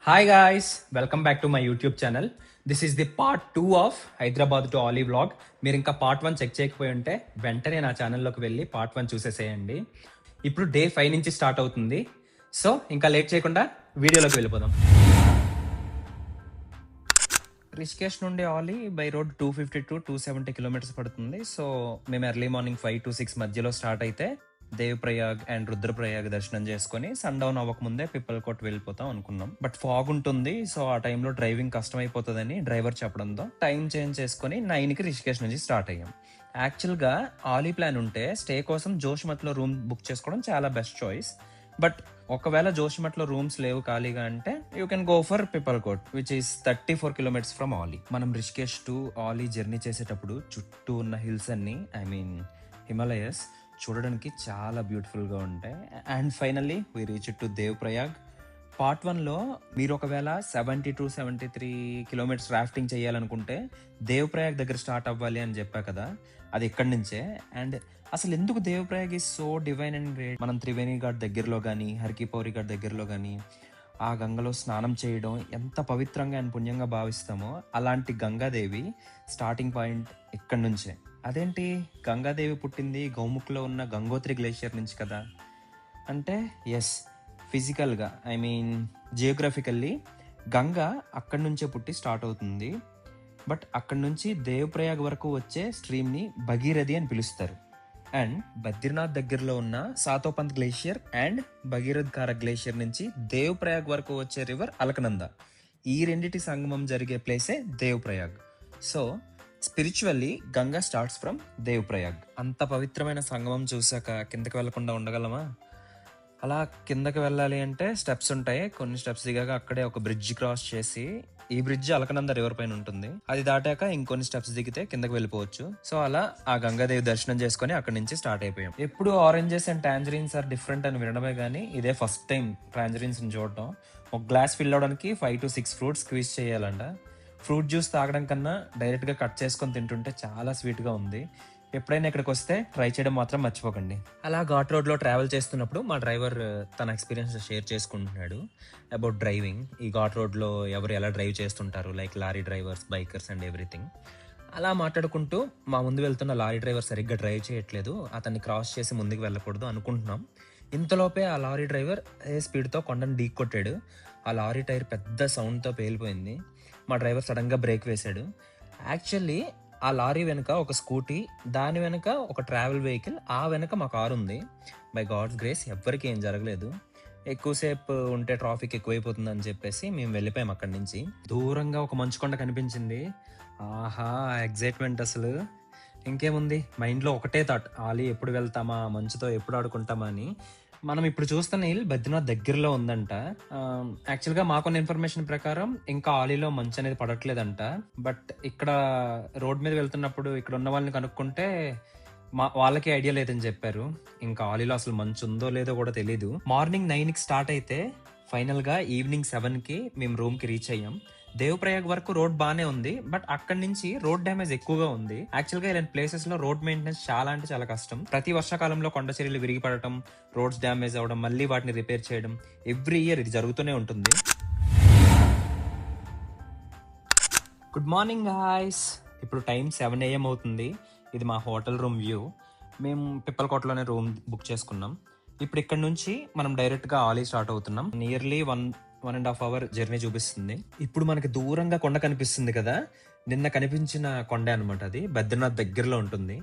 Hi guys, welcome back to my YouTube channel. This is the part 2 of Hyderabad to Ali vlog. మీరు ఇంకా part 1 check చేయకపోయి ఉంటే వెంటనే నా ఛానల్లోకి వెళ్ళి పార్ట్ 1 చూసేసేయండి. ఇప్పుడు డే 5 నుంచి స్టార్ట్ అవుతుంది. సో ఇంకా లేట్ చేయకుండా వీడియోలోకి వెళ్ళిపోదాం. రిషికేష్ నుండి Ali by road 250 to 270 kilometres పడుతుంది. సో మేము ఎర్లీ మార్నింగ్ 5 to 6 మధ్యలో స్టార్ట్ అయితే దేవ్ ప్రయాగ్ అండ్ రుద్రప్రయాగ్ దర్శనం చేసుకుని సన్ డౌన్ అవ్వకముందే పిప్పల్కోట్ వెళ్ళిపోతాం అనుకున్నాం. బట్ ఫాగ్ ఉంటుంది, సో ఆ టైంలో డ్రైవింగ్ కష్టమైపోతుందని డ్రైవర్ చెప్పడంతో టైం చేంజ్ చేసుకుని 9కి రిషికేష్ నుంచి స్టార్ట్ అయ్యాం. యాక్చువల్గా ఆలీ ప్లాన్ ఉంటే స్టే కోసం జోష్మట్లో రూమ్ బుక్ చేసుకోవడం చాలా బెస్ట్ చాయిస్. బట్ ఒకవేళ జోషిమట్లో రూమ్స్ లేవు ఖాళీగా అంటే you can go for Pipalkoti which is 34 kilometers from Auli. మనం రిషికేష్ టు ఆలీ జర్నీ చేసేటప్పుడు చుట్టూ ఉన్న హిల్స్ అన్ని హిమాలయస్ చూడడానికి చాలా బ్యూటిఫుల్గా ఉంటాయి. And finally we reach to Devprayag. Part 1లో మీరు ఒకవేళ 70 to 73 కిలోమీటర్స్ రాఫ్టింగ్ చేయాలనుకుంటే దేవ్ ప్రయాగ్ దగ్గర స్టార్ట్ అవ్వాలి అని చెప్పా కదా, అది ఇక్కడి నుంచే. అండ్ అసలు ఎందుకు Dev Prayag is so divine and great, మనం త్రివేణి ఘాట్ దగ్గరలో కానీ హర్కి పౌరి ఘాట్ దగ్గరలో కానీ ఆ గంగలో స్నానం చేయడం ఎంత పవిత్రంగా అండ్ పుణ్యంగా భావిస్తామో, అలాంటి గంగాదేవి స్టార్టింగ్ పాయింట్ ఇక్కడి నుంచే. అదేంటి, గంగాదేవి పుట్టింది గౌముఖ్లో ఉన్న గంగోత్రి గ్లేషియర్ నుంచి కదా అంటే ఎస్, ఫిజికల్గా జియోగ్రఫికల్లీ గంగా అక్కడి నుంచే పుట్టి స్టార్ట్ అవుతుంది. బట్ అక్కడి నుంచి దేవ్ ప్రయాగ్ వరకు వచ్చే స్ట్రీమ్ని భగీరథి అని పిలుస్తారు. అండ్ బద్రీనాథ్ దగ్గరలో ఉన్న సాతోపంత్ గ్లేషియర్ అండ్ భగీరథ్ కార గ్లేషియర్ నుంచి దేవ్ ప్రయాగ్ వరకు వచ్చే రివర్ అలకనంద. ఈ రెండిటి సంగమం జరిగే ప్లేసే Devprayag. So spiritually Ganga starts from Devprayag. అంత పవిత్రమైన సంగమం చూసాక కిందకి వెళ్లకుండా ఉండగలమా? అలా కిందకి వెళ్ళాలి అంటే స్టెప్స్ ఉంటాయి. కొన్ని స్టెప్స్ దిగాక అక్కడే ఒక బ్రిడ్జ్ క్రాస్ చేసి, ఈ బ్రిడ్జ్ అలకనంద రివర్ పైన ఉంటుంది, అది దాటాక ఇంకొన్ని స్టెప్స్ దిగితే కిందకి వెళ్ళిపోవచ్చు. సో అలా ఆ గంగాదేవి దర్శనం చేసుకుని అక్కడి నుంచి స్టార్ట్ అయిపోయాం. ఎప్పుడు ఆరెంజెస్ అండ్ టాంజరీన్స్ ఆర్ డిఫరెంట్ అని వినడమే కానీ ఇదే ఫస్ట్ టైం టాంజరీన్స్ ని చూడటం. ఒక గ్లాస్ ఫిల్ అవడానికి 5 to 6 ఫ్రూట్స్ స్క్వీజ్ చేయాలంట. ఫ్రూట్ జ్యూస్ తాగడం కన్నా డైరెక్ట్ గా కట్ చేసుకొని తింటుంటే చాలా స్వీట్ గా ఉంది. ఎప్పుడైనా ఇక్కడికి వస్తే ట్రై చేయడం మాత్రం మర్చిపోకండి. అలా ఘాట్ రోడ్లో ట్రావెల్ చేస్తున్నప్పుడు మా డ్రైవర్ తన ఎక్స్పీరియన్స్ షేర్ చేసుకుంటున్నాడు అబౌట్ డ్రైవింగ్. ఈ ఘాట్ రోడ్లో ఎవరు ఎలా డ్రైవ్ చేస్తుంటారు, like lorry drivers, bikers and everything. అలా మాట్లాడుకుంటూ మా ముందు వెళ్తున్న లారీ డ్రైవర్ సరిగ్గా డ్రైవ్ చేయట్లేదు, అతన్ని క్రాస్ చేసి ముందుకు వెళ్ళకూడదు అనుకుంటున్నాం. ఇంతలోపే ఆ లారీ డ్రైవర్ ఏ స్పీడ్తో కొండను ఢీ కొట్టాడు. ఆ లారీ టైర్ పెద్ద సౌండ్తో పేలిపోయింది. మా డ్రైవర్ సడన్గా బ్రేక్ వేశాడు. యాక్చువల్లీ ఆ లారీ వెనుక ఒక స్కూటీ, దాని వెనుక ఒక ట్రావెల్ వెహికల్, ఆ వెనుక మా కారు ఉంది. బై గాడ్స్ గ్రేస్ ఎవ్వరికి ఏం జరగలేదు. ఎక్కువసేపు ఉంటే ట్రాఫిక్ ఎక్కువైపోతుంది అని చెప్పేసి మేము వెళ్ళిపోయాం అక్కడి నుంచి. దూరంగా ఒక మంచుకొండ కనిపించింది. ఆహా, ఎగ్జైట్మెంట్ అసలు ఇంకేముంది, మైండ్లో ఒకటే థాట్, ఆలీ ఎప్పుడు వెళ్తామా, మంచుతో ఎప్పుడు ఆడుకుంటామా అని. మనం ఇప్పుడు చూస్తున్న హిల్ బద్రీనాథ్ దగ్గరలో ఉందంట. యాక్చువల్గా మాకున్న ఇన్ఫర్మేషన్ ప్రకారం ఇంకా ఆలీలో మంచు అనేది పడట్లేదంట. బట్ ఇక్కడ రోడ్ మీద వెళ్తున్నప్పుడు ఇక్కడ ఉన్న వాళ్ళని కనుక్కుంటే వాళ్ళకి ఐడియా లేదని చెప్పారు. ఇంకా ఆలీలో అసలు మంచు ఉందో లేదో కూడా తెలీదు. మార్నింగ్ 9కి స్టార్ట్ అయితే ఫైనల్గా ఈవినింగ్ 7కి మేము రూమ్కి రీచ్ అయ్యాం. దేవ్ ప్రయాగ్ వరకు రోడ్ బానే ఉంది, బట్ అక్కడి నుంచి రోడ్ డ్యామేజ్ ఎక్కువగా ఉంది. యాక్చువల్గా ఇలాంటి ప్లేసెస్ లో రోడ్ మెయింటెనెన్స్ చాలా అంటే చాలా కష్టం. ప్రతి వర్షాకాలంలో కొండ చర్యలు విరిగి పడటం, రోడ్స్ డ్యామేజ్ అవడం, మళ్ళీ వాటిని రిపేర్ చేయడం ఎవ్రీ ఇయర్ ఇది జరుగుతూనే ఉంటుంది. గుడ్ మార్నింగ్ గాయ్స్, ఇప్పుడు టైం 7 AM అవుతుంది. ఇది మా హోటల్ రూమ్ వ్యూ. మేము పిప్పల్కోటలోనే రూమ్ బుక్ చేసుకున్నాం. ఇప్పుడు ఇక్కడ నుంచి మనం డైరెక్ట్ గా ఆలీ స్టార్ట్ అవుతున్నాం. నియర్లీ 1.5 hour జర్నీ చూపిస్తుంది. ఇప్పుడు మనకి దూరంగా కొండ కనిపిస్తుంది కదా, నిన్న కనిపించిన కొండ అనమాట. అది బద్రీనాథ్ దగ్గరలో ఉంటుంది.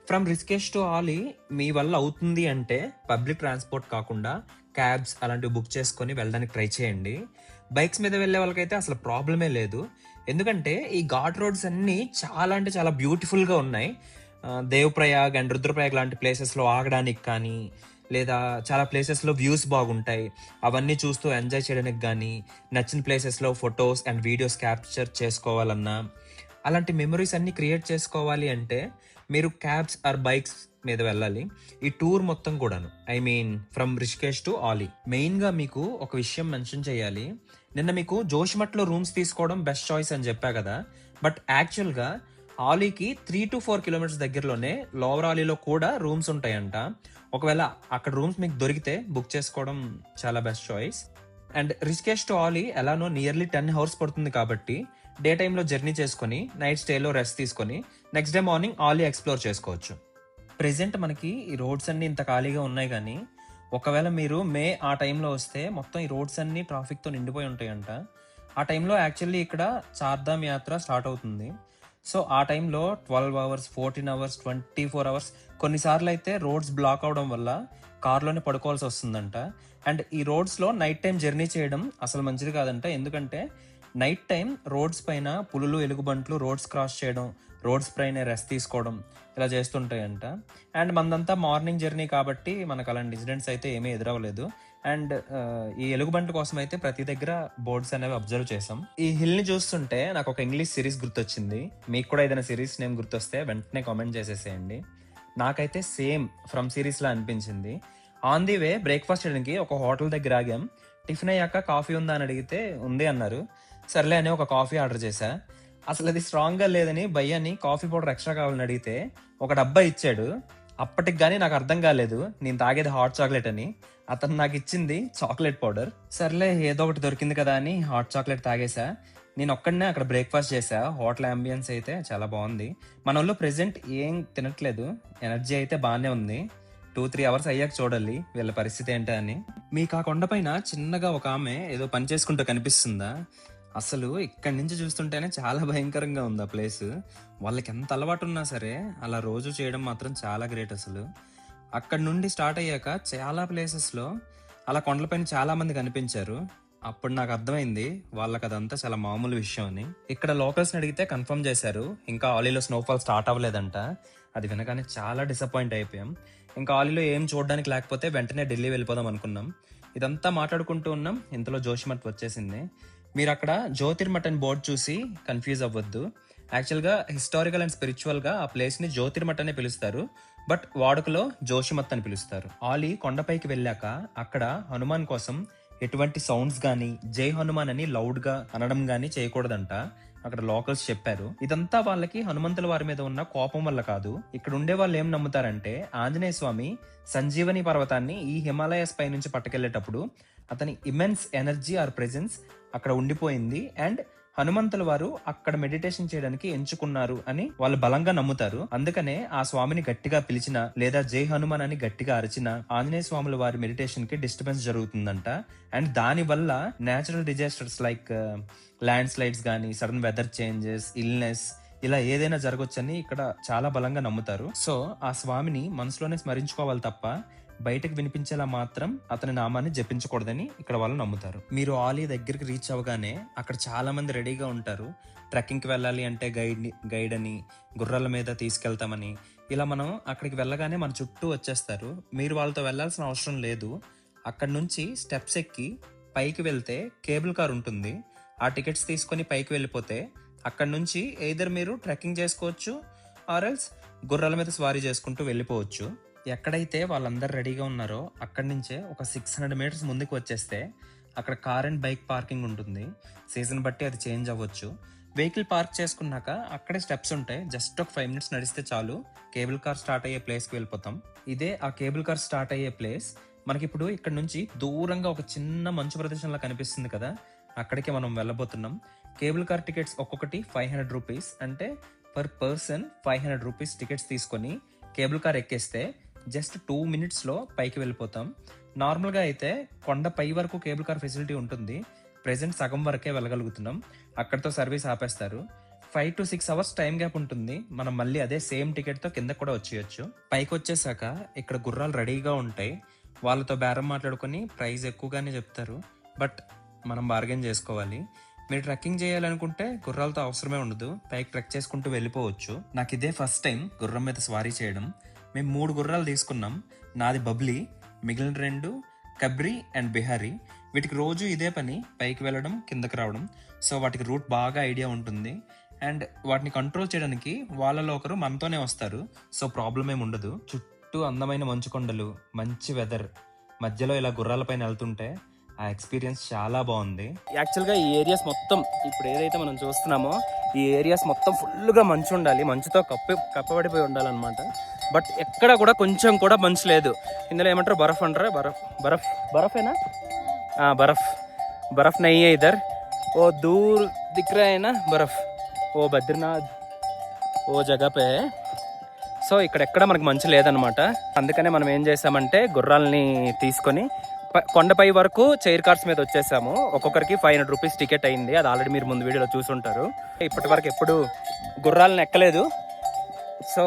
ఫ్రమ్ రిషికేష్ టు ఆలీ మీ వల్ల అవుతుంది అంటే పబ్లిక్ ట్రాన్స్పోర్ట్ కాకుండా క్యాబ్స్ అలాంటివి బుక్ చేసుకొని వెళ్ళడానికి ట్రై చేయండి. బైక్స్ మీద వెళ్ళే వాళ్ళకైతే అసలు ప్రాబ్లమే లేదు, ఎందుకంటే ఈ ఘాట్ రోడ్స్ అన్ని చాలా అంటే చాలా బ్యూటిఫుల్ గా ఉన్నాయి. దేవ్ ప్రయాగ్ అండ్ రుద్రప్రయాగ్ లాంటి ప్లేసెస్ లో ఆగడానికి కానీ, లేదా చాలా ప్లేసెస్లో వ్యూస్ బాగుంటాయి, అవన్నీ చూస్తూ ఎంజాయ్ చేయడానికి కానీ, నచ్చిన ప్లేసెస్లో ఫొటోస్ అండ్ వీడియోస్ క్యాప్చర్ చేసుకోవాలన్నా, అలాంటి మెమరీస్ అన్ని క్రియేట్ చేసుకోవాలి అంటే మీరు క్యాబ్స్ ఆర్ బైక్స్ మీద వెళ్ళాలి. ఈ టూర్ మొత్తం కూడాను ఫ్రమ్ రిషికేష్ టు ఆలీ. మెయిన్గా మీకు ఒక విషయం మెన్షన్ చేయాలి. నిన్న మీకు జోషిమట్లో రూమ్స్ తీసుకోవడం బెస్ట్ చాయిస్ అని చెప్పా కదా, బట్ యాక్చువల్గా ఆలీకి 3 to 4 కిలోమీటర్స్ దగ్గరలోనే లోవర్ ఆలీలో కూడా రూమ్స్ ఉంటాయంట. ఒకవేళ అక్కడ రూమ్స్ మీకు దొరికితే బుక్ చేసుకోవడం చాలా best choice. And Rishikesh to Ali ఎలానో నియర్లీ 10 అవర్స్ పడుతుంది కాబట్టి డే టైంలో జర్నీ చేసుకొని నైట్ స్టేలో రెస్ట్ తీసుకొని next day morning Ali explore చేసుకోవచ్చు. ప్రెజెంట్ మనకి ఈ రోడ్స్ అన్ని ఇంత ఖాళీగా ఉన్నాయి, కానీ ఒకవేళ మీరు మే ఆ టైంలో వస్తే మొత్తం ఈ రోడ్స్ అన్ని ట్రాఫిక్తో నిండిపోయి ఉంటాయంట. ఆ టైంలో యాక్చువల్లీ ఇక్కడ చార్ధామ్ యాత్ర స్టార్ట్ అవుతుంది. సో ఆ టైంలో 12 అవర్స్, 14 అవర్స్, 24 అవర్స్, కొన్నిసార్లు అయితే రోడ్స్ బ్లాక్ అవడం వల్ల కార్లోనే పడుకోవాల్సి వస్తుందంట. అండ్ ఈ రోడ్స్లో నైట్ టైం జర్నీ చేయడం అసలు మంచిది కాదంట. ఎందుకంటే నైట్ టైం రోడ్స్ పైన పులులు, ఎలుగుబంట్లు రోడ్స్ క్రాస్ చేయడం, రోడ్స్ పైన రెస్ట్ తీసుకోవడం ఇలా చేస్తుంటాయంట. అండ్ మనదంతా మార్నింగ్ జర్నీ కాబట్టి మనకు అలాంటి ఇన్సిడెంట్స్ అయితే ఏమీ ఎదురవ్వలేదు. అండ్ ఈ ఎలుగుబంటి కోసం అయితే ప్రతి దగ్గర బోర్డ్స్ అనేవి అబ్జర్వ్ చేసాం. ఈ హిల్ ని చూస్తుంటే నాకు ఒక ఇంగ్లీష్ సిరీస్ గుర్తొచ్చింది. మీకు కూడా ఏదైనా సిరీస్ నేమ్ గుర్తొస్తే వెంటనే కామెంట్ చేసేసేయండి. నాకైతే సేమ్ ఫ్రమ్ సిరీస్ లా అనిపించింది. ఆన్ ది వే బ్రేక్ఫాస్ట్ చేయడానికి ఒక హోటల్ దగ్గర ఆగాం. టిఫిన్ అయ్యాక కాఫీ ఉందా అని అడిగితే ఉంది అన్నారు. సర్లే అని ఒక కాఫీ ఆర్డర్ చేశా. అసలు అది స్ట్రాంగ్ గా లేదని భయ్యాని కాఫీ పౌడర్ ఎక్స్ట్రా కావాలని అడిగితే ఒక డబ్బా ఇచ్చాడు. అప్పటికి కానీ నాకు అర్థం కాలేదు నేను తాగేది హాట్ చాక్లెట్ అని. అతను నాకు ఇచ్చింది చాక్లెట్ పౌడర్. సర్లే ఏదో ఒకటి దొరికింది కదా అని హాట్ చాక్లెట్ తాగేసా. నేను ఒక్కడనే అక్కడ బ్రేక్ఫాస్ట్ చేసా. హోటల్ అంబియన్స్ అయితే చాలా బాగుంది. మన వాళ్ళు ప్రెసెంట్ ఏం తినట్లేదు, ఎనర్జీ అయితే బాగానే ఉంది. 2-3 అవర్స్ అయ్యాక చూడాలి వీళ్ళ పరిస్థితి ఏంటో అని. మీకు ఆ కొండపైన చిన్నగా ఒక ఆమె ఏదో పని చేసుకుంటూ కనిపిస్తుందా? అసలు ఇక్కడి నుంచి చూస్తుంటేనే చాలా భయంకరంగా ఉంది ఆ ప్లేస్. వాళ్ళకి ఎంత అలవాటు ఉన్నా సరే అలా రోజు చేయడం మాత్రం చాలా గ్రేట్ అసలు. అక్కడ నుండి స్టార్ట్ అయ్యాక చాలా ప్లేసెస్లో అలా కొండలపైన చాలా మంది కనిపించారు. అప్పుడు నాకు అర్థమైంది వాళ్ళకి అదంతా చాలా మామూలు విషయం అని. ఇక్కడ లోకల్స్ని అడిగితే కన్ఫర్మ్ చేశారు ఇంకా ఆలీలో స్నోఫాల్ స్టార్ట్ అవ్వలేదంట. అది వినగానే చాలా డిసప్పాయింట్ అయిపోయాం. ఇంకా ఆలీలో ఏం చూడడానికి లేకపోతే వెంటనే ఢిల్లీ వెళ్ళిపోదాం అనుకున్నాం. ఇదంతా మాట్లాడుకుంటూ ఉన్నాం, ఇంతలో జోషిమఠ్ వచ్చేసింది. మీరు అక్కడ జ్యోతిర్మఠ్ అని బోర్డు చూసి కన్ఫ్యూజ్ అవ్వద్దు. యాక్చువల్గా హిస్టారికల్ అండ్ స్పిరిచువల్గా ఆ ప్లేస్ని జ్యోతిర్మఠ్ అనే పిలుస్తారు, బట్ వాడుకలో జోషిమత్ అని పిలుస్తారు. ఆలీ కొండపైకి వెళ్ళాక అక్కడ హనుమాన్ కోసం ఎటువంటి సౌండ్స్ గానీ, జై హనుమాన్ అని లౌడ్గా అనడం గానీ చేయకూడదంట. అక్కడ లోకల్స్ చెప్పారు. ఇదంతా వాళ్ళకి హనుమంతుల వారి మీద ఉన్న కోపం వల్ల కాదు. ఇక్కడ ఉండే వాళ్ళు ఏం నమ్ముతారంటే ఆంజనేయ స్వామి సంజీవని పర్వతాన్ని ఈ హిమాలయస్ పై నుంచి పట్టుకెళ్లేటప్పుడు అతని ఇమెన్స్ ఎనర్జీ ఆర్ ప్రెజెన్స్ అక్కడ ఉండిపోయింది అండ్ హనుమంతుల వారు అక్కడ మెడిటేషన్ చేయడానికి ఎంచుకున్నారు అని వాళ్ళు బలంగా నమ్ముతారు. అందుకనే ఆ స్వామిని గట్టిగా పిలిచిన లేదా జై హనుమాన్ అని గట్టిగా అరిచిన ఆంజనేయ స్వాముల వారి మెడిటేషన్ కి డిస్టర్బెన్స్ జరుగుతుందంట. అండ్ దాని వల్ల natural disasters like land slides గానీ, సడన్ వెదర్ చేంజెస్, ఇల్నెస్ ఇలా ఏదైనా జరగొచ్చని ఇక్కడ చాలా బలంగా నమ్ముతారు. సో ఆ స్వామిని మనసులోనే స్మరించుకోవాలి తప్ప బయటకు వినిపించేలా మాత్రం అతని నామాన్ని జపించకూడదని ఇక్కడ వాళ్ళు నమ్ముతారు. మీరు ఆలీ దగ్గరికి రీచ్ అవ్వగానే అక్కడ చాలా మంది రెడీగా ఉంటారు. ట్రెక్కింగ్కి వెళ్ళాలి అంటే గైడ్ అని, గుర్రాల మీద తీసుకెళ్తామని, ఇలా మనం అక్కడికి వెళ్ళగానే మన చుట్టూ వచ్చేస్తారు. మీరు వాళ్ళతో వెళ్ళాల్సిన అవసరం లేదు. అక్కడ నుంచి స్టెప్స్ ఎక్కి పైకి వెళ్తే కేబుల్ కార్ ఉంటుంది. ఆ టికెట్స్ తీసుకొని పైకి వెళ్ళిపోతే అక్కడ నుంచి ఎయిదర్ మీరు ట్రెక్కింగ్ చేసుకోవచ్చు ఆర్ ఎల్స్ గుర్రాల మీద స్వారీ చేసుకుంటూ వెళ్ళిపోవచ్చు. ఎక్కడైతే వాళ్ళందరూ రెడీగా ఉన్నారో అక్కడి నుంచే ఒక 600 మీటర్స్ ముందుకు వచ్చేస్తే అక్కడ కార్ అండ్ బైక్ పార్కింగ్ ఉంటుంది. సీజన్ బట్టి అది చేంజ్ అవ్వచ్చు. వెహికల్ పార్క్ చేసుకున్నాక అక్కడే స్టెప్స్ ఉంటాయి. జస్ట్ ఒక 5 మినిట్స్ నడిస్తే చాలు కేబుల్ కార్ స్టార్ట్ అయ్యే ప్లేస్కి వెళ్ళిపోతాం. ఇదే ఆ కేబుల్ కార్ స్టార్ట్ అయ్యే ప్లేస్. మనకి ఇప్పుడు ఇక్కడ నుంచి దూరంగా ఒక చిన్న మంచు ప్రదేశంలా కనిపిస్తుంది కదా, అక్కడికి మనం వెళ్ళబోతున్నాం. కేబుల్ కార్ టికెట్స్ ఒక్కొక్కటి 500 రూపీస్, అంటే పర్ పర్సన్ 500 రూపీస్ టికెట్స్ తీసుకొని కేబుల్ కార్ ఎక్కేస్తే జస్ట్ 2 మినిట్స్లో పైకి వెళ్ళిపోతాం. నార్మల్గా అయితే కొండ పై వరకు కేబుల్ కార్ ఫెసిలిటీ ఉంటుంది. ప్రెసెంట్ సగం వరకే వెళ్ళగలుగుతున్నాం. అక్కడితో సర్వీస్ ఆపేస్తారు. 5 to 6 అవర్స్ టైం గ్యాప్ ఉంటుంది. మనం మళ్ళీ అదే సేమ్ టికెట్తో కింద కూడా వచ్చేయచ్చు. పైకి వచ్చేసాక ఇక్కడ గుర్రాలు రెడీగా ఉంటాయి. వాళ్ళతో బేరం మాట్లాడుకొని ప్రైస్ ఎక్కువగానే చెప్తారు, బట్ మనం బార్గెన్ చేసుకోవాలి. మీరు ట్రెక్కింగ్ చేయాలనుకుంటే గుర్రాలతో అవసరమే ఉండదు, పైకి ట్రెక్ చేసుకుంటూ వెళ్ళిపోవచ్చు. నాకు ఇదే ఫస్ట్ టైం గుర్రం మీద స్వారీ చేయడం. మేము 3 గుర్రాలు తీసుకున్నాం. నాది బబ్లీ, మిగిలిన 2 కబ్రీ అండ్ బిహారీ. వీటికి రోజు ఇదే పని, పైకి వెళ్ళడం కిందకి రావడం. సో వాటికి రూట్ బాగా ఐడియా ఉంటుంది. అండ్ వాటిని కంట్రోల్ చేయడానికి వాళ్ళలో ఒకరు మనతోనే వస్తారు. సో ప్రాబ్లం ఏమి ఉండదు. చుట్టూ అందమైన మంచు కొండలు, మంచి వెదర్ మధ్యలో ఇలా గుర్రాల పైన వెళ్తుంటే ఆ ఎక్స్పీరియన్స్ చాలా బాగుంది. యాక్చువల్గా ఈ ఏరియాస్ మొత్తం ఇప్పుడు ఏదైతే మనం చూస్తున్నామో ఈ ఏరియాస్ మొత్తం ఫుల్గా మంచు ఉండాలి, మంచుతో కప్పబడిపోయి ఉండాలన్నమాట. బట్ ఎక్కడ కూడా కొంచెం కూడా మంచు లేదు. ఇందులో ఏమంటారు బరఫ్ అంటారా, బరఫేనా బరఫ్. बर्फ नहीं है इधर, वो दूर दिख रहा है ना बर्फ, वो बद्रीनाथ वो जगह पे है. సో ఇక్కడెక్కడ మనకు మంచు లేదనమాట. అందుకనే మనం ఏం చేసామంటే గుర్రాలని తీసుకొని కొండపై వరకు చైర్ కార్స్ మీద వచ్చేసాము. ఒక్కొక్కరికి 500 రూపీస్ టికెట్ అయింది. అది ఆల్రెడీ మీరు ముందు వీడియోలో చూసుంటారు. ఇప్పటి వరకు ఎప్పుడు గుర్రాలను ఎక్కలేదు. సో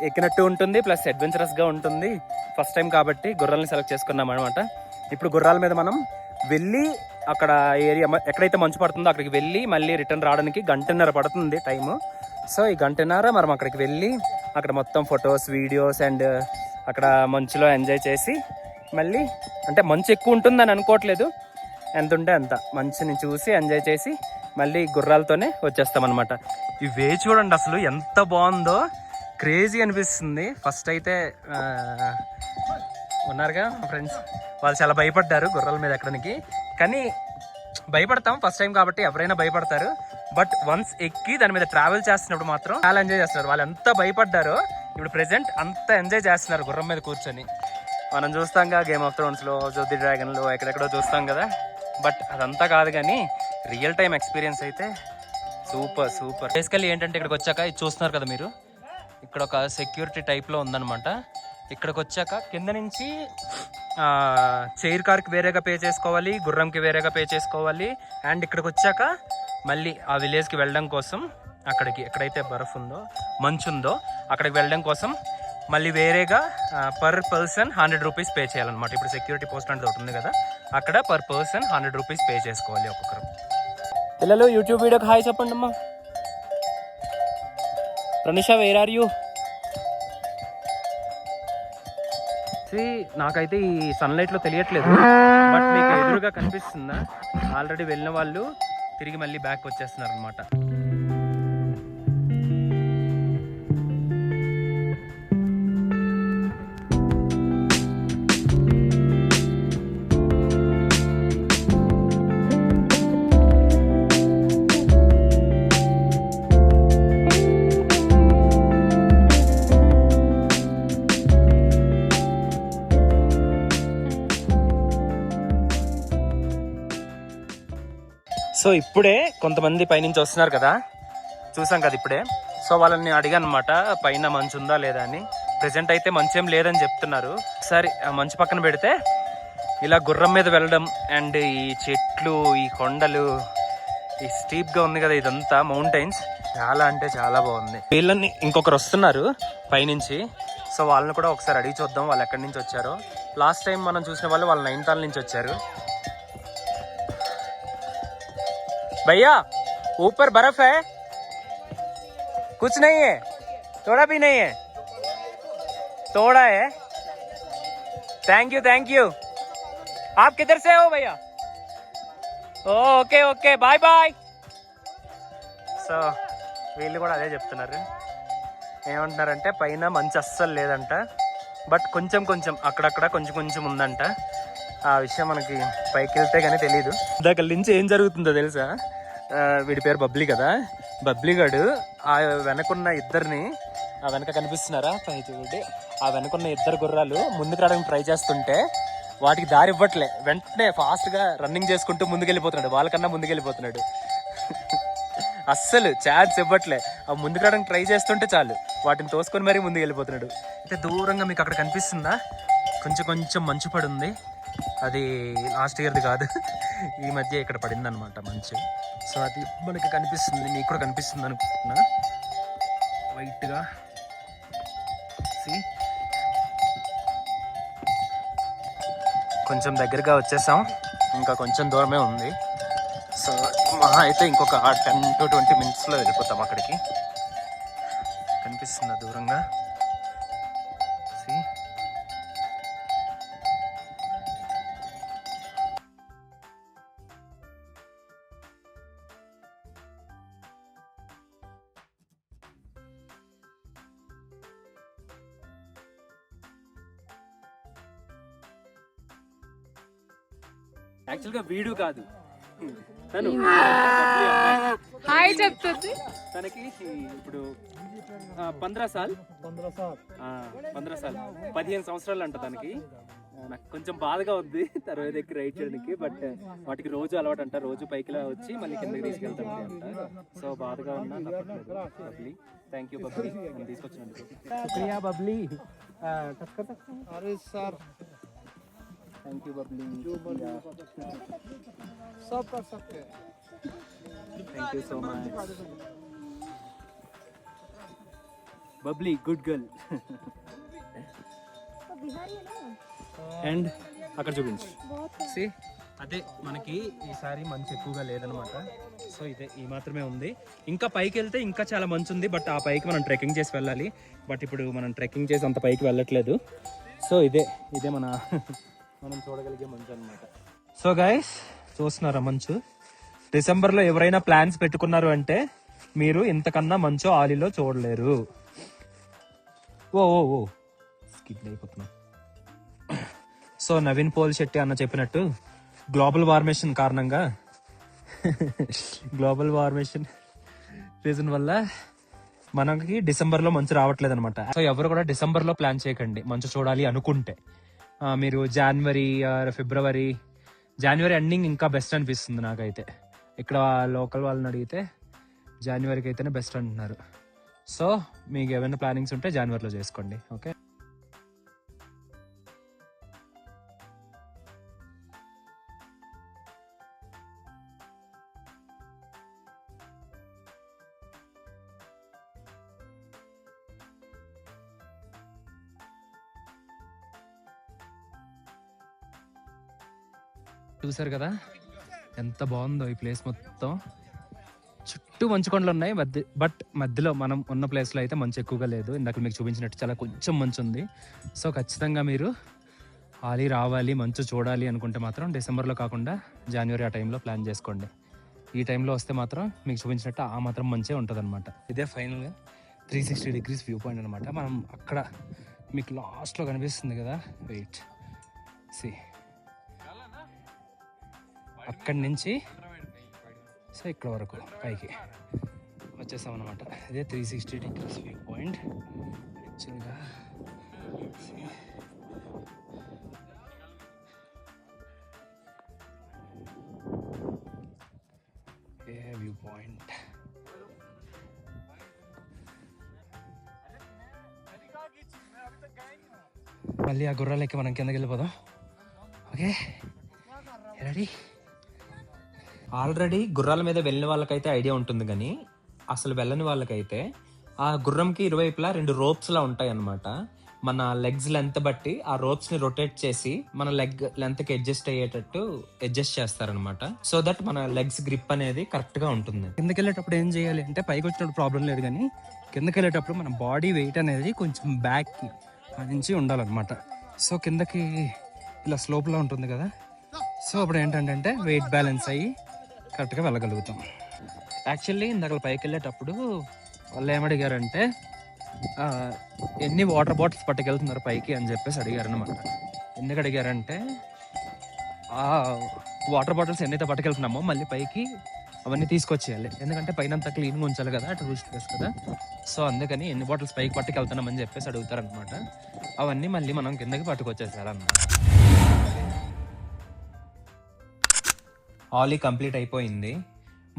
ఎక్కినట్టు ఉంటుంది, ప్లస్ అడ్వెంచరస్గా ఉంటుంది. ఫస్ట్ టైం కాబట్టి గుర్రాలని సెలెక్ట్ చేసుకున్నాం అనమాట. ఇప్పుడు గుర్రాల మీద మనం వెళ్ళి అక్కడ ఏరియా ఎక్కడైతే మంచు పడుతుందో అక్కడికి వెళ్ళి మళ్ళీ రిటర్న్ రావడానికి 1.5 పడుతుంది టైము. సో ఈ 1.5 మనం అక్కడికి వెళ్ళి అక్కడ మొత్తం ఫొటోస్, వీడియోస్ అండ్ అక్కడ మంచులో ఎంజాయ్ చేసి మళ్ళీ, అంటే మంచు ఎక్కువ ఉంటుందని అనుకోవట్లేదు, ఎంత ఉంటే అంత మంచుని చూసి ఎంజాయ్ చేసి మళ్ళీ గుర్రాలతోనే వచ్చేస్తామన్నమాట. ఈ వే చూడండి అసలు ఎంత బాగుందో, క్రేజీ అనిపిస్తుంది. ఫస్ట్ అయితే ఉన్నారుగా ఫ్రెండ్స్, వాళ్ళు చాలా భయపడ్డారు గుర్రాల మీద ఎక్కడానికి. కానీ భయపడతాం, ఫస్ట్ టైం కాబట్టి ఎవరైనా భయపడతారు. బట్ వన్స్ ఎక్కి దాని మీద ట్రావెల్ చేస్తున్నప్పుడు మాత్రం చాలా ఎంజాయ్ చేస్తున్నారు. వాళ్ళు ఎంత భయపడ్డారో ఇప్పుడు ప్రెసెంట్ అంత ఎంజాయ్ చేస్తున్నారు గుర్రం మీద కూర్చొని. మనం చూస్తాంగా గేమ్ ఆఫ్ థ్రోన్స్లో, ది డ్రాగన్లో, ఎక్కడెక్కడో చూస్తాం కదా. బట్ అదంతా కాదు, కానీ రియల్ టైం ఎక్స్పీరియన్స్ అయితే సూపర్ సూపర్. బేసికల్లీ ఏంటంటే ఇక్కడికి వచ్చాక ఇది చూస్తున్నారు కదా మీరు, ఇక్కడ ఒక సెక్యూరిటీ టైప్లో ఉందన్నమాట. ఇక్కడికి వచ్చాక కింద నుంచి చైర్ కార్కి వేరేగా పే చేసుకోవాలి, గుర్రంకి వేరేగా పే చేసుకోవాలి. అండ్ ఇక్కడికి వచ్చాక మళ్ళీ ఆ విలేజ్కి వెళ్ళడం కోసం, అక్కడికి ఎక్కడైతే బర్ఫ్ ఉందో, మంచు ఉందో అక్కడికి వెళ్ళడం కోసం మళ్ళీ వేరేగా పర్ పర్సన్ 100 రూపీస్ పే చేయాలన్నమాట. ఇప్పుడు సెక్యూరిటీ పోస్ట్ అంటే ఒకటి ఉంది కదా, అక్కడ పర్ పర్సన్ 100 రూపీస్ పే చేసుకోవాలి ఒక్కొక్కరు. పిల్లలు యూట్యూబ్ వీడియోకి హాయ్ చెప్పండి అమ్మా. ప్రనిషా వేర్ ఆర్ యూ? నాకైతే ఈ సన్లైట్లో తెలియట్లేదు, బట్ మీకు ఎదురుగా కనిపిస్తుందా? ఆల్రెడీ వెళ్ళిన వాళ్ళు తిరిగి మళ్ళీ బ్యాక్ వచ్చేస్తున్నారు అనమాట. సో ఇప్పుడే కొంతమంది పైనుంచి వస్తున్నారు కదా, చూసాం కదా ఇప్పుడే. సో వాళ్ళని అడిగాను అనమాట పైన మంచు ఉందా లేదా అని. ప్రెసెంట్ అయితే మంచు ఏం లేదని చెప్తున్నారు. సరే మంచు పక్కన పెడితే ఇలా గుర్రం మీద వెళ్ళడం అండ్ ఈ చెట్లు, ఈ కొండలు, ఈ స్టీప్గా ఉంది కదా ఇదంతా మౌంటైన్స్, చాలా అంటే చాలా బాగుంది. వీళ్ళని ఇంకొకరు వస్తున్నారు పైనుంచి. సో వాళ్ళని కూడా ఒకసారి అడిగి చూద్దాం వాళ్ళు ఎక్కడి నుంచి వచ్చారో. లాస్ట్ టైం మనం చూసిన వాళ్ళు నైనితాల్ నుంచి వచ్చారు. भैया ऊपर बर्फ है? कुछ नहीं है, थोड़ा भी नहीं है, थोड़ा है. Thank you. आप किधर से हो भैया? Okay okay bye bye. So వీళ్ళు కూడా అదే చెప్తున్నారు. ఏమంటున్నారంటే పైన మంచు అస్సలు లేదంట, బట్ కొంచెం కొంచెం అక్కడక్కడ కొంచెం కొంచెం ఉందంట. ఆ విషయం మనకి పైకి వెళ్తే కానీ తెలీదు. దగ్గర నుంచి ఏం జరుగుతుందో తెలుసా? వీడి పేరు బబ్లీ కదా, బబ్లీగాడు ఆ వెనకున్న ఇద్దరిని, ఆ వెనక కనిపిస్తున్నారా పై చూడండి, ఆ వెనకున్న ఇద్దరు గుర్రాలు ముందుకు రావడానికి ట్రై చేస్తుంటే వాటికి దారి ఇవ్వట్లే. వెంటనే ఫాస్ట్గా రన్నింగ్ చేసుకుంటూ ముందుకెళ్ళిపోతున్నాడు, వాళ్ళకన్నా ముందుకెళ్ళిపోతున్నాడు. అస్సలు ఛాన్స్ ఇవ్వట్లే. ఆ ముందుకు రావడానికి ట్రై చేస్తుంటే చాలు వాటిని తోసుకొని మరీ ముందుకు వెళ్ళిపోతున్నాడు. అయితే దూరంగా మీకు అక్కడ కనిపిస్తుందా కొంచెం కొంచెం మంచు పడుంది. అది లాస్ట్ ఇయర్ది కాదు, ఈ మధ్య ఇక్కడ పడింది అనమాట మంచు. సో అది మనకి కనిపిస్తుంది, మీకు కూడా కనిపిస్తుంది అనుకుంటున్నా వైట్గా. కొంచెం దగ్గరగా వచ్చేసాం, ఇంకా కొంచెం దూరమే ఉంది. సో మహా అయితే ఇంకొక 10 to 20 minutesలో వెళ్ళిపోతాం అక్కడికి. కనిపిస్తుందా దూరంగా? యాక్చువల్గా వీడు కాదు తను, హాయ్ చెప్తుంది. తనకి ఇప్పుడు 15 సాల్ 15 సంవత్సరాలు అంట తనకి. నాకు కొంచెం బాధగా ఉంది తర్వాత దగ్గర రైడ్ చేయడానికి, బట్ వాటికి రోజు అలవాటు అంట, రోజు పైకి వచ్చి మళ్ళీ కిందకి తీసుకెళ్తాం అంట. సో బాధగా ఉన్నా తప్పట్లేదు. బబ్లీ, థ్యాంక్ యూ బబ్లీ నన్ను తీసుకొచ్చినందుకు. శుక్రియా బబ్లీ. अरे सर థ్యాంక్ యూ బబ్లీ. सब कर सकते हैं. Thank you so much Bubbly, good girl. And అక్కడ చూపించు. See, అదే మనకి ఈసారి మంచు ఎక్కువగా లేదనమాట. సో ఇదే ఈ మాత్రమే ఉంది. ఇంకా పైకి వెళ్తే ఇంకా చాలా మంచు ఉంది, బట్ ఆ పైకి మనం ట్రెక్కింగ్ చేసి వెళ్ళాలి. బట్ ఇప్పుడు మనం ట్రెక్కింగ్ చేసి అంత పైకి వెళ్ళట్లేదు. సో ఇదే మనం చూడగలిగే మంచు అనమాట. సో గైస్, చూస్తున్నారా మంచు? డిసెంబర్లో ఎవరైనా ప్లాన్స్ పెట్టుకున్నారు అంటే మీరు ఇంతకన్నా మంచు ఆలీలో చూడలేరు. ఓ ఓ ఓ స్కిప్ అయిపోతున్నా. సో నవీన్ పోల్ శెట్టి అన్న చెప్పినట్టు గ్లోబల్ వార్మేషన్ కారణంగా గ్లోబల్ వార్మేషన్ రీజన్ వల్ల మనకి డిసెంబర్లో మంచు రావట్లేదు అనమాట. సో ఎవరు కూడా డిసెంబర్లో ప్లాన్ చేయకండి మంచు చూడాలి అనుకుంటే. మీరు జనవరి ఎండింగ్ ఇంకా బెస్ట్ అనిపిస్తుంది నాకైతే. ఇక్కడ లోకల్ వాళ్ళని అడిగితే జనవరికి అయితేనే బెస్ట్ అంటున్నారు. సో మీకు ఏమైనా ప్లానింగ్స్ ఉంటే జనవరిలో చేసుకోండి. ఓకే, చూసారు కదా ఎంత బాగుందో ఈ ప్లేస్. మొత్తం చుట్టూ మంచు కొండలు ఉన్నాయి, బట్ మధ్యలో మనం ఉన్న ప్లేస్లో అయితే మంచు ఎక్కువగా లేదు. ఇందాక మీకు చూపించినట్టు చాలా కొంచెం మంచు ఉంది. సో ఖచ్చితంగా మీరు ఆలీ రావాలి, మంచు చూడాలి అనుకుంటే మాత్రం డిసెంబర్లో కాకుండా జనవరి ఆ టైంలో ప్లాన్ చేసుకోండి. ఈ టైంలో వస్తే మాత్రం మీకు చూపించినట్టు ఆ మాత్రం మంచే ఉంటుంది అనమాట. ఇదే ఫైనల్గా 360 degrees వ్యూ పాయింట్ అనమాట. మనం అక్కడ మీకు లాస్ట్లో కనిపిస్తుంది కదా, వెయిట్ సి, అక్కడి నుంచి సో ఇక్కడ వరకు పైకి వచ్చేసాం అనమాట. ఇదే 360 degrees వ్యూ పాయింట్ యాక్చువల్గా. వ్యూ పాయింట్ మళ్ళీ ఆ గుర్రాలకి మనం కిందకి వెళ్ళిపోదాం. Okay, ready? ఆల్రెడీ గుర్రాల మీద వెళ్ళిన వాళ్ళకైతే ఐడియా ఉంటుంది, కానీ అసలు వెళ్ళని వాళ్ళకైతే ఆ గుర్రంకి ఇరువైపులా 2 ropes లా ఉంటాయి అన్నమాట. మన లెగ్స్ లెంత్ బట్టి ఆ రోప్స్ ని రొటేట్ చేసి మన లెగ్ లెంత్ కి అడ్జస్ట్ చేస్తారనమాట. సో దట్ మన లెగ్స్ గ్రిప్ అనేది కరెక్ట్ గా ఉంటుంది. కిందకి వెళ్ళేటప్పుడు ఏం చేయాలి అంటే, పైకి వచ్చినప్పుడు ప్రాబ్లం లేదు, కానీ కిందకి వెళ్ళేటప్పుడు మన బాడీ వెయిట్ అనేది కొంచెం బ్యాక్ కి నుంచి ఉండాలన్నమాట. సో కిందకి ఇలా స్లోప్ లో ఉంటుంది కదా, సో అప్పుడు ఏంటంటే వెయిట్ బ్యాలెన్స్ అయ్యి కరెక్ట్గా వెళ్ళగలుగుతాం. యాక్చువల్లీ ఇందాక పైకి వెళ్ళేటప్పుడు వాళ్ళు ఏమడిగారంటే ఎన్ని వాటర్ బాటిల్స్ పట్టుకెళ్తున్నారు పైకి అని చెప్పేసి అడిగారు అనమాట. ఎందుకు అడిగారంటే ఆ వాటర్ బాటిల్స్ ఎన్నైతే పట్టుకెళ్తున్నామో మళ్ళీ పైకి అవన్నీ తీసుకొచ్చేయాలి, ఎందుకంటే పైన అంతా క్లీన్గా ఉంచాలి కదా, టూరిస్ట్ ప్లేస్ కదా. సో అందుకని ఎన్ని బాటిల్స్ పైకి పట్టుకెళ్తున్నామని చెప్పేసి అడుగుతారనమాట. అవన్నీ మళ్ళీ మనం కిందకి పట్టుకొచ్చేసారన్నమాట. ఆలీ కంప్లీట్ అయిపోయింది.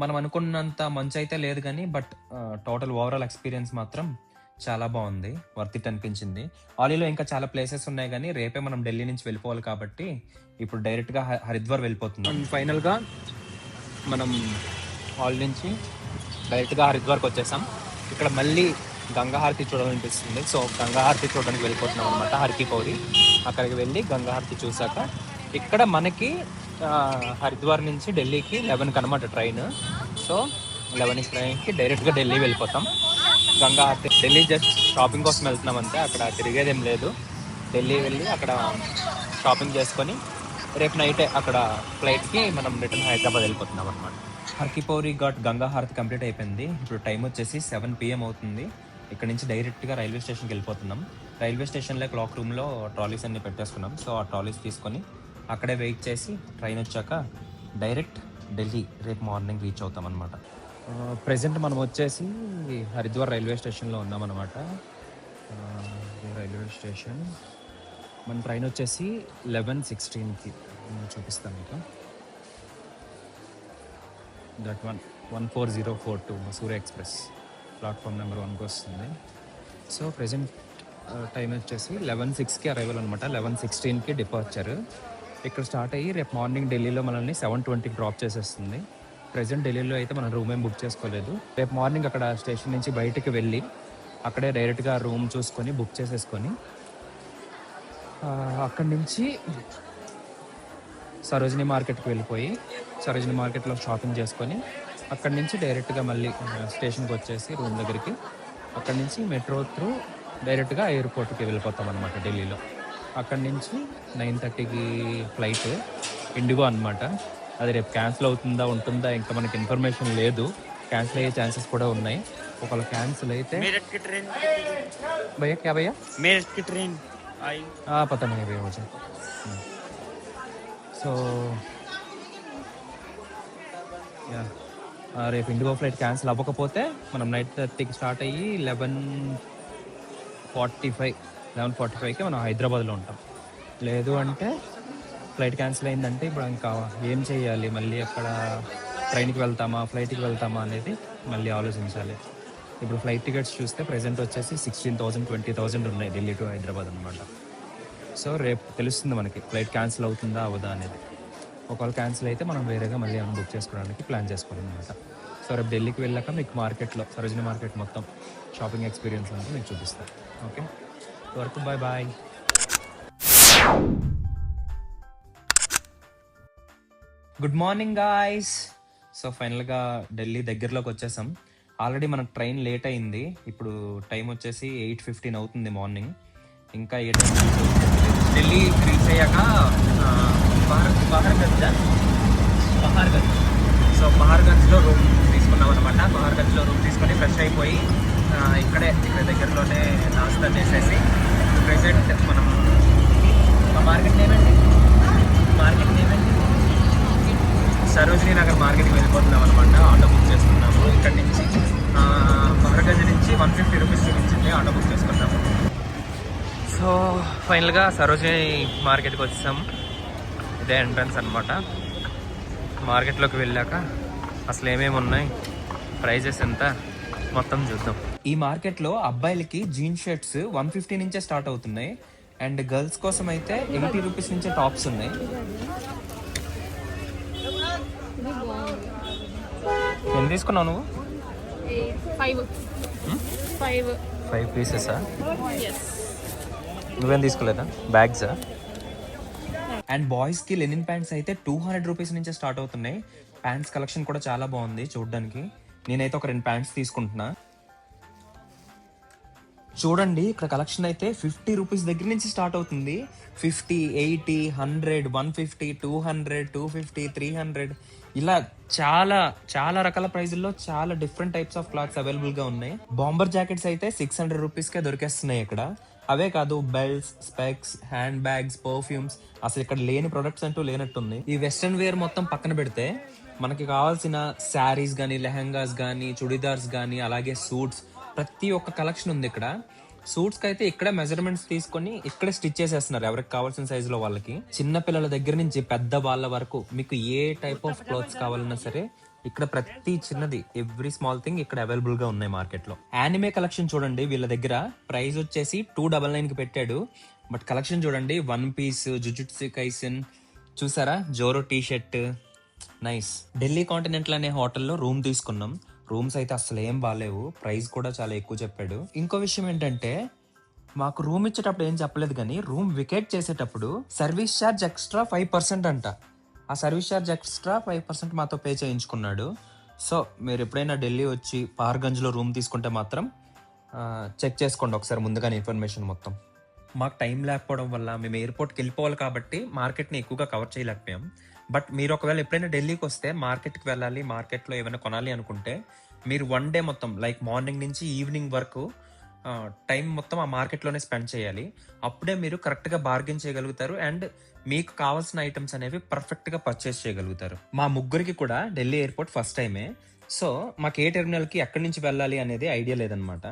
మనం అనుకున్నంత మంచి అయితే లేదు కానీ, బట్ టోటల్ ఓవరాల్ ఎక్స్పీరియన్స్ మాత్రం చాలా బాగుంది, వర్త్ ఇట్ అనిపించింది. ఆలీలో ఇంకా చాలా ప్లేసెస్ ఉన్నాయి, కానీ రేపే మనం ఢిల్లీ నుంచి వెళ్ళిపోవాలి కాబట్టి ఇప్పుడు డైరెక్ట్గా హరిద్వార్ వెళ్ళిపోతున్నాం. ఫైనల్గా మనం ఆలీ నుంచి డైరెక్ట్గా హరిద్వార్కి వచ్చేసాం. ఇక్కడ మళ్ళీ గంగాహారతి చూడాలనిపిస్తుంది, సో గంగాహారతి చూడడానికి వెళ్ళిపోతున్నాం అనమాట. హర్కి పౌరి అక్కడికి వెళ్ళి గంగాహారతి చూసాక ఇక్కడ మనకి హరిద్వార్ నుంచి ఢిల్లీకి 11కి అనమాట ట్రైన్. సో 11 ట్రైన్కి డైరెక్ట్గా ఢిల్లీ వెళ్ళిపోతాం. గంగాహారతి ఢిల్లీ జస్ట్ షాపింగ్ కోసం వెళ్తున్నాం అంతే, అక్కడ తిరిగేదేం లేదు. ఢిల్లీ వెళ్ళి అక్కడ షాపింగ్ చేసుకొని రేపు నైటే అక్కడ ఫ్లైట్కి మనం రిటర్న్ హైదరాబాద్ వెళ్ళిపోతున్నాం అనమాట. హర్కి పౌరి ఘాట్ గంగాహారతి కంప్లీట్ అయిపోయింది. ఇప్పుడు టైం వచ్చేసి 7 PM అవుతుంది. ఇక్కడ నుంచి డైరెక్ట్గా రైల్వే స్టేషన్కి వెళ్ళిపోతున్నాం. రైల్వే స్టేషన్లో క్లాక్ రూమ్లో ట్రాలీస్ అన్ని పెట్టేసుకున్నాం. సో ఆ ట్రాలీస్ తీసుకొని అక్కడే వెయిట్ చేసి ట్రైన్ వచ్చాక డైరెక్ట్ ఢిల్లీ రేపు మార్నింగ్ రీచ్ అవుతాం అనమాట. ప్రజెంట్ మనం వచ్చేసి హరిద్వార్ రైల్వే స్టేషన్లో ఉన్నామన్నమాట. రైల్వే స్టేషన్ మన ట్రైన్ వచ్చేసి 11:16కి చూపిస్తాను మీకు. That 14042 Masura express platform number 1కి వస్తుంది. సో ప్రజెంట్ టైం వచ్చేసి 11:06కి అరైవల్ అనమాట. 11:16కి డిపార్చర్. ఇక్కడ స్టార్ట్ అయ్యి రేపు మార్నింగ్ ఢిల్లీలో మనల్ని 7:20కి డ్రాప్ చేసేస్తుంది. ప్రజెంట్ ఢిల్లీలో అయితే మనం రూమ్ ఏం బుక్ చేసుకోలేదు. రేపు మార్నింగ్ అక్కడ స్టేషన్ నుంచి బయటికి వెళ్ళి అక్కడే డైరెక్ట్గా రూమ్ చూసుకొని బుక్ చేసేసుకొని అక్కడి నుంచి సరోజినీ మార్కెట్కి వెళ్ళిపోయి సరోజినీ మార్కెట్లో షాపింగ్ చేసుకొని అక్కడి నుంచి డైరెక్ట్గా మళ్ళీ స్టేషన్కి వచ్చేసి రూమ్ దగ్గరికి అక్కడి నుంచి మెట్రో త్రూ డైరెక్ట్గా ఎయిర్పోర్ట్కి వెళ్ళిపోతాం అనమాట ఢిల్లీలో. అక్కడి నుంచి 9:30కి ఫ్లైట్ ఇండిగో అనమాట. అది రేపు క్యాన్సిల్ అవుతుందా ఉంటుందా ఇంకా మనకి ఇన్ఫర్మేషన్ లేదు. క్యాన్సిల్ అయ్యే ఛాన్సెస్ కూడా ఉన్నాయి. ఒకవేళ క్యాన్సిల్ అయితే భయ్యా క్యా భయ్యా मेरठ की ट्रेन आई पता नहीं भैया मुझे. సో రేపు ఇండిగో ఫ్లైట్ క్యాన్సిల్ అవ్వకపోతే మనం 9:30కి స్టార్ట్ అయ్యి 11:45కి మనం హైదరాబాద్లో ఉంటాం. లేదు అంటే ఫ్లైట్ క్యాన్సిల్ అయిందంటే ఇప్పుడు ఇంకా ఏం చేయాలి, మళ్ళీ అక్కడ ట్రైన్కి వెళ్తామా ఫ్లైట్కి వెళ్తామా అనేది మళ్ళీ ఆలోచించాలి. ఇప్పుడు ఫ్లైట్ టికెట్స్ చూస్తే ప్రెజెంట్ వచ్చేసి 16,000 20,000 ఉన్నాయి ఢిల్లీ టు హైదరాబాద్ అనమాట. సో రేపు తెలుస్తుంది మనకి ఫ్లైట్ క్యాన్సిల్ అవుతుందా అవదా అనేది. ఒకవేళ క్యాన్సిల్ అయితే మనం వేరేగా మళ్ళీ ఏమైనా బుక్ చేసుకోవడానికి ప్లాన్ చేసుకోవాలి అనమాట. సో రేపు ఢిల్లీకి వెళ్ళాక మీకు మార్కెట్లో సరోజినీ మార్కెట్ మొత్తం షాపింగ్ ఎక్స్పీరియన్స్ అంతా మీకు చూపిస్తాను. ఓకే వరకు bye bye. Good morning guys. So ఫైనల్గా ఢిల్లీ దగ్గరలోకి వచ్చేసాం. ఆల్రెడీ మనకు ట్రైన్ లేట్ అయింది. ఇప్పుడు టైం వచ్చేసి 8:15 అవుతుంది మార్నింగ్. ఇంకా ఏ టైం ఢిల్లీ రీచ్ అయ్యాక పహార్గంజ్ సో పహార్గంజ్లో రూమ్ తీసుకున్నాం అనమాట. పహార్గంజ్లో రూమ్ తీసుకొని ఫ్రెష్ అయిపోయి ఇక్కడ దగ్గరలోనే నాస్తా చేసేసి ప్రెజెంట్ మనం మార్కెట్ ఏమండి సరోజినీ నగర్ మార్కెట్కి వెళ్ళిపోతున్నాం అనమాట. ఆటో బుక్ చేసుకున్నాము. ఇక్కడ నుంచి పహార్గంజ్ నుంచి 150 రూపీస్ చూపించింది. ఆటో బుక్ చేసుకున్నాము. సో ఫైనల్గా సరోజినీ మార్కెట్కి వచ్చాం. ఇదే ఎంట్రన్స్ అనమాట. మార్కెట్లోకి వెళ్ళాక అసలు ఏమేమి ఉన్నాయి, ప్రైజెస్ ఎంత మొత్తం చూద్దాం. ఈ మార్కెట్లో అబ్బాయిలకి జీన్స్ షర్ట్స్ 150 నుంచే స్టార్ట్ అవుతున్నాయి. అండ్ గర్ల్స్ కోసం అయితే 80 రూపీస్ నుంచే టాప్స్ ఉన్నాయి. ఏం తీసుకున్నావు నువ్వు? 5 పీసెసా? నువ్వేం తీసుకోలేదా? బ్యాగ్సా? అండ్ బాయ్స్కి లెనిన్ ప్యాంట్స్ అయితే 200 రూపీస్ నుంచే స్టార్ట్ అవుతున్నాయి. ప్యాంట్స్ కలెక్షన్ కూడా చాలా బాగుంది చూడడానికి. నేనైతే ఒక 2 ప్యాంట్స్ తీసుకుంటున్నా. చూడండి ఇక్కడ కలెక్షన్ అయితే 50 రూపీస్ దగ్గర నుంచి స్టార్ట్ అవుతుంది. 50, 80, 100, 150, 200, 250, 300 ఇలా చాలా చాలా రకాల ప్రైజుల్లో చాలా డిఫరెంట్ టైప్స్ ఆఫ్ క్లాత్స్ అవైలబుల్గా ఉన్నాయి. బాంబర్ జాకెట్స్ అయితే 600 రూపీస్కే దొరికేస్తున్నాయి ఇక్కడ. అవే కాదు belts, specs, hand bags, perfumes అసలు ఇక్కడ లేని ప్రొడక్ట్స్ అంటూ లేనట్టుంది. ఈ వెస్ట్రన్ వేర్ మొత్తం పక్కన పెడితే మనకి కావాల్సిన శారీస్ కానీ, లెహంగాస్ కానీ, చుడిదార్స్ కానీ, అలాగే సూట్స్ ప్రతి ఒక్క కలెక్షన్ ఉంది ఇక్కడ. సూట్స్కి అయితే ఇక్కడే మెజర్మెంట్స్ తీసుకొని ఇక్కడే స్టిచ్ చేసేస్తున్నారు ఎవరికి కావాల్సిన సైజులో వాళ్ళకి. చిన్న పిల్లల దగ్గర నుంచి పెద్ద వాళ్ళ వరకు మీకు ఏ టైప్ ఆఫ్ క్లోత్స్ కావాలన్నా సరే ఇక్కడ ప్రతి చిన్నది ఎవ్రీ స్మాల్ థింగ్ ఇక్కడ అవైలబుల్ గా ఉన్నాయి మార్కెట్ లో. యానిమే కలెక్షన్ చూడండి వీళ్ళ దగ్గర. ప్రైస్ వచ్చేసి 299 కి పెట్టాడు. బట్ కలెక్షన్ చూడండి, 1 పీస్, జుజుట్సు కైసెన్ చూసారా, Zoro T shirt, nice. Delhi continental అనే హోటల్లో రూమ్ తీసుకున్నాం. రూమ్స్ అయితే అసలు ఏం బాగాలేవు, ప్రైస్ కూడా చాలా ఎక్కువ చెప్పాడు. ఇంకో విషయం ఏంటంటే మాకు రూమ్ ఇచ్చేటప్పుడు ఏం చెప్పలేదు కానీ రూమ్ వికేట్ చేసేటప్పుడు సర్వీస్ ఛార్జ్ ఎక్స్ట్రా 5% అంట. ఆ సర్వీస్ ఛార్జ్ ఎక్స్ట్రా 5% మాతో పే చేయించుకున్నాడు. సో మీరు ఎప్పుడైనా ఢిల్లీ వచ్చి పహార్గంజ్లో రూమ్ తీసుకుంటే మాత్రం చెక్ చేసుకోండి ఒకసారి ముందుగానే ఇన్ఫర్మేషన్ మొత్తం. మాకు టైం లేకపోవడం వల్ల మేము ఎయిర్పోర్ట్కి వెళ్ళిపోవాలి కాబట్టి మార్కెట్ని ఎక్కువగా కవర్ చేయలేకపోయాం. బట్ మీరు ఒకవేళ ఎప్పుడైనా ఢిల్లీకి వస్తే మార్కెట్కి వెళ్ళాలి, మార్కెట్లో ఏమైనా కొనాలి అనుకుంటే మీరు 1 డే మొత్తం లైక్ మార్నింగ్ నుంచి ఈవినింగ్ వరకు టైం మొత్తం ఆ మార్కెట్లోనే స్పెండ్ చేయాలి. అప్పుడే మీరు కరెక్ట్గా బార్గెన్ చేయగలుగుతారు అండ్ మీకు కావాల్సిన ఐటమ్స్ అనేవి పర్ఫెక్ట్గా పర్చేస్ చేయగలుగుతారు. మా ముగ్గురికి కూడా ఢిల్లీ ఎయిర్పోర్ట్ ఫస్ట్ టైమే. సో మాకు ఏ టెర్మినల్కి ఎక్కడి నుంచి వెళ్ళాలి అనేది ఐడియా లేదనమాట.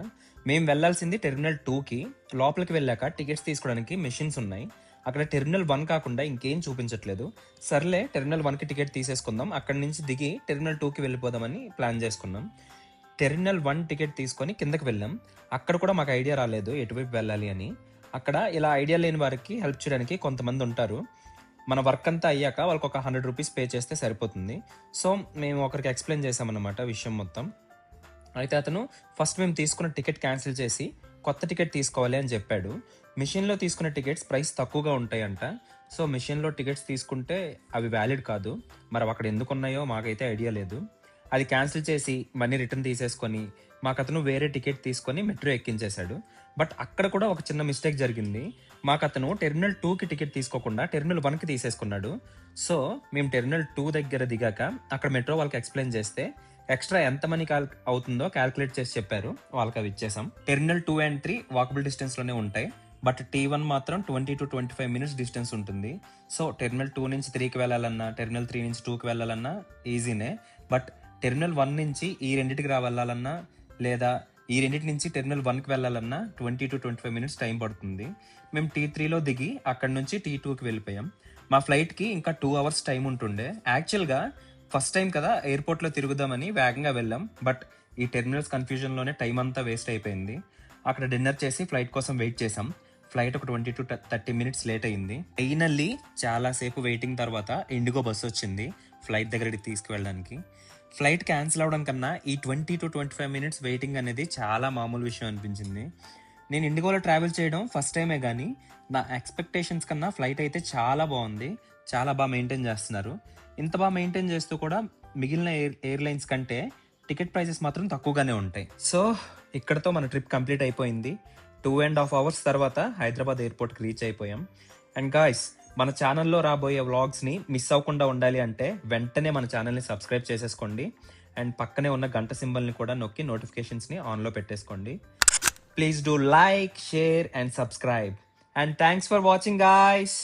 మేము వెళ్ళాల్సింది టెర్మినల్ 2కి. లోపలికి వెళ్ళాక టికెట్స్ తీసుకోవడానికి మెషిన్స్ ఉన్నాయి. అక్కడ టెర్మినల్ 1 కాకుండా ఇంకేం చూపించట్లేదు. సర్లే టెర్మినల్ 1కి టికెట్ తీసేసుకుందాం, అక్కడి నుంచి దిగి టెర్మినల్ 2కి వెళ్ళిపోదామని ప్లాన్ చేసుకున్నాం. టెర్మినల్ 1 టికెట్ తీసుకొని కిందకి వెళ్ళాం. అక్కడ కూడా మాకు ఐడియా రాలేదు ఎటువైపు వెళ్ళాలి అని. అక్కడ ఇలా ఐడియా లేని వారికి హెల్ప్ చేయడానికి కొంతమంది ఉంటారు. మన వర్క్ అంతా అయ్యాక వాళ్ళకి ఒక 100 రూపీస్ పే చేస్తే సరిపోతుంది. సో మేము ఒకరికి ఎక్స్ప్లెయిన్ చేసామన్నమాట విషయం మొత్తం. అయితే అతను ఫస్ట్ మేము తీసుకున్న టికెట్ క్యాన్సిల్ చేసి కొత్త టికెట్ తీసుకోవాలి అని చెప్పాడు. మిషన్లో తీసుకున్న టికెట్స్ ప్రైస్ తక్కువగా ఉంటాయంట. సో మిషన్లో టికెట్స్ తీసుకుంటే అవి వ్యాలిడ్ కాదు. మరి అక్కడ ఎందుకు ఉన్నాయో మాకైతే ఐడియా లేదు. అది క్యాన్సిల్ చేసి మనీ రిటర్న్ తీసేసుకొని మాకు అతను వేరే టికెట్ తీసుకొని మెట్రో ఎక్కించేశాడు. బట్ అక్కడ కూడా ఒక చిన్న మిస్టేక్ జరిగింది. మాకు అతను టెర్మినల్ 2కి టికెట్ తీసుకోకుండా టెర్మినల్ 1కి తీసేసుకున్నాడు. సో మేము టెర్మినల్ 2 దగ్గర దిగాక అక్కడ మెట్రో వాళ్ళకి ఎక్స్ప్లెయిన్ చేస్తే ఎక్స్ట్రా ఎంత మనీ అవుతుందో క్యాల్కులేట్ చేసి చెప్పారు. వాళ్ళకి అవి ఇచ్చేసాం. టెర్మినల్ 2 and 3 వాకబుల్ డిస్టెన్స్లోనే ఉంటాయి. బట్ T1 మాత్రం 20 to 25 minutes డిస్టెన్స్ ఉంటుంది. సో టెర్మినల్ 2 నుంచి 3కి వెళ్ళాలన్నా, టెర్మినల్ 3 నుంచి 2కి వెళ్ళాలన్నా ఈజీనే. బట్ టెర్మినల్ 1 నుంచి ఈ రెండింటికి వెళ్ళాలన్నా, లేదా ఈ రెండింటి నుంచి టెర్మినల్ 1కి వెళ్ళాలన్నా 20 to 25 minutes టైం పడుతుంది. మేము T3లో దిగి అక్కడ నుంచి T2కి వెళ్ళిపోయాం. మా ఫ్లైట్కి ఇంకా 2 hours టైం ఉంటుండే. యాక్చువల్గా ఫస్ట్ టైం కదా ఎయిర్పోర్ట్లో తిరుగుదామని వేగంగా వెళ్ళాం. బట్ ఈ టెర్మినల్స్ కన్ఫ్యూజన్లోనే టైం అంతా వేస్ట్ అయిపోయింది. అక్కడ డిన్నర్ చేసి ఫ్లైట్ కోసం వెయిట్ చేసాం. ఫ్లైట్ ఒక 20 to 30 minutes లేట్ అయింది. ఫైనల్లీ చాలాసేపు వెయిటింగ్ తర్వాత ఇండిగో బస్సు వచ్చింది ఫ్లైట్ దగ్గరికి తీసుకువెళ్ళడానికి. ఫ్లైట్ క్యాన్సిల్ అవడం కన్నా ఈ 20 to 25 minutes వెయిటింగ్ అనేది చాలా మామూలు విషయం అనిపించింది. నేను ఇండిగోలో ట్రావెల్ చేయడం ఫస్ట్ టైమే, కానీ నా ఎక్స్పెక్టేషన్స్ కన్నా ఫ్లైట్ అయితే చాలా బాగుంది. చాలా బాగా మెయింటైన్ చేస్తున్నారు. ఇంత బాగా మెయింటైన్ చేస్తూ కూడా మిగిలిన ఎయిర్లైన్స్ కంటే టికెట్ ప్రైసెస్ మాత్రం తక్కువగానే ఉంటాయి. సో ఇక్కడతో మన ట్రిప్ కంప్లీట్ అయిపోయింది. 2.5 hours తర్వాత హైదరాబాద్ ఎయిర్పోర్ట్కి రీచ్ అయిపోయాం. అండ్ గాయ్స్, మన ఛానల్లో రాబోయే వ్లాగ్స్ని మిస్ అవ్వకుండా ఉండాలి అంటే వెంటనే మన ఛానల్ని సబ్స్క్రైబ్ చేసేసుకోండి. అండ్ పక్కనే ఉన్న గంట సింబల్ని కూడా నొక్కి నోటిఫికేషన్స్ని ఆన్లో పెట్టేసుకోండి. Please do like, share and subscribe. And thanks for watching guys.